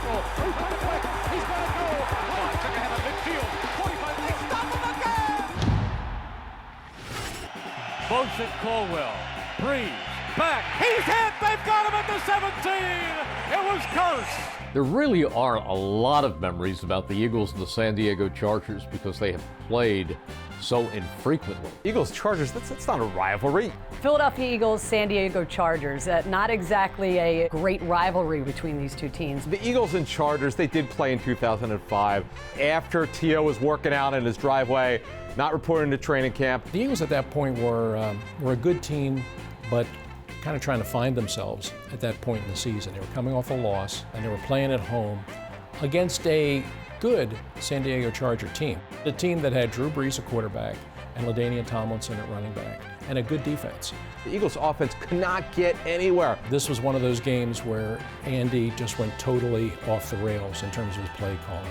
tackle. He's got it quick. He's got to go. Oh, took ahead of midfield. 45. They stop him again. Motion Colwell. Breeze. Back. He's hit. They've got him at the 17. It was Curse. There really are a lot of memories about the Eagles and the San Diego Chargers because they have played so infrequently. Eagles-Chargers, that's not a rivalry. Philadelphia Eagles, San Diego Chargers, not exactly a great rivalry between these two teams. The Eagles and Chargers, they did play in 2005 after T.O. was working out in his driveway, not reporting to training camp. The Eagles at that point were a good team, but kind of trying to find themselves at that point in the season. They were coming off a loss, and they were playing at home against a good San Diego Charger team. A team that had Drew Brees, a quarterback, and LaDainian Tomlinson at running back, and a good defense. The Eagles offense could not get anywhere. This was one of those games where Andy just went totally off the rails in terms of his play calling.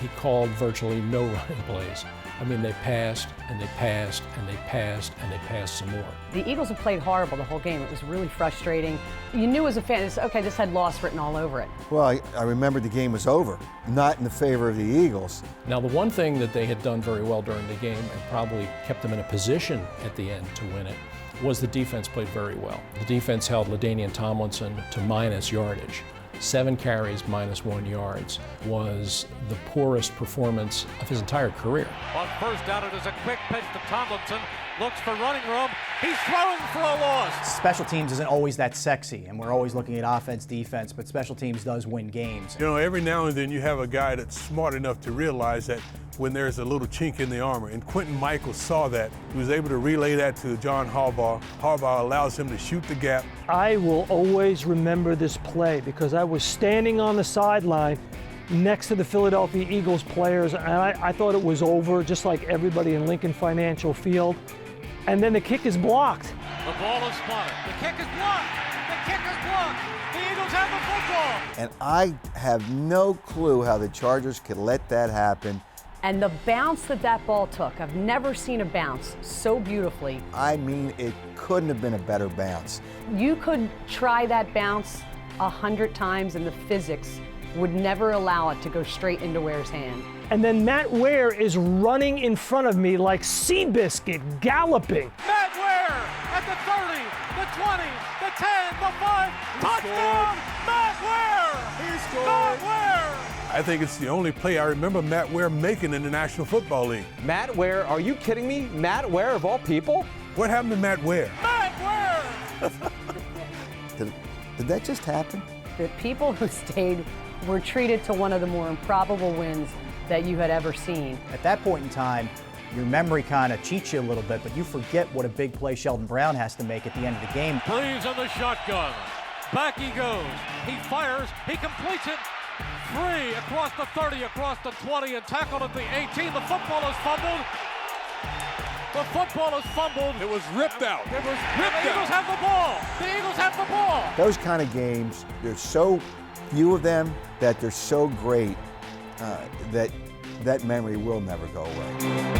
He called virtually no running plays. I mean, they passed, and they passed, and they passed, and they passed some more. The Eagles have played horrible the whole game. It was really frustrating. You knew as a fan, okay, this had loss written all over it. Well, I remembered the game was over, not in the favor of the Eagles. Now, the one thing that they had done very well during the game and probably kept them in a position at the end to win it was the defense played very well. The defense held LaDainian Tomlinson to minus yardage. 7 carries, -1 yards, was the poorest performance of his entire career. On first down, it is a quick pitch to Tomlinson. Looks for running room. He's throwing for a loss. Special teams isn't always that sexy, and we're always looking at offense, defense, but special teams does win games. You know, every now and then you have a guy that's smart enough to realize that when there's a little chink in the armor, and Quentin Michaels saw that. He was able to relay that to John Harbaugh. Harbaugh allows him to shoot the gap. I will always remember this play because I was standing on the sideline next to the Philadelphia Eagles players, and I thought it was over, just like everybody in Lincoln Financial Field. And then the kick is blocked. The ball is spotted. The kick is blocked. The kick is blocked. The Eagles have the football. And I have no clue how the Chargers could let that happen. And the bounce that ball took, I've never seen a bounce so beautifully. I mean, it couldn't have been a better bounce. You could try that bounce 100 times and the physics would never allow it to go straight into Ware's hand. And then Matt Ware is running in front of me like Seabiscuit, galloping. Matt Ware at the 30, the 20, the 10, the 5. Touchdown, Matt Ware! He scored! Matt Ware! I think it's the only play I remember Matt Ware making in the National Football League. Matt Ware, are you kidding me? Matt Ware of all people? What happened to Matt Ware? Matt Ware! Did that just happen? The people who stayed were treated to one of the more improbable wins that you had ever seen. At that point in time, your memory kind of cheats you a little bit, but you forget what a big play Sheldon Brown has to make at the end of the game. Breeze on the shotgun. Back he goes. He fires. He completes it. Free across the 30, across the 20, and tackled at the 18. The football is fumbled. The football is fumbled. It was ripped out. It was ripped out. The Eagles have the ball. The Eagles have the ball. Those kind of games, there's so few of them that they're so great that memory will never go away.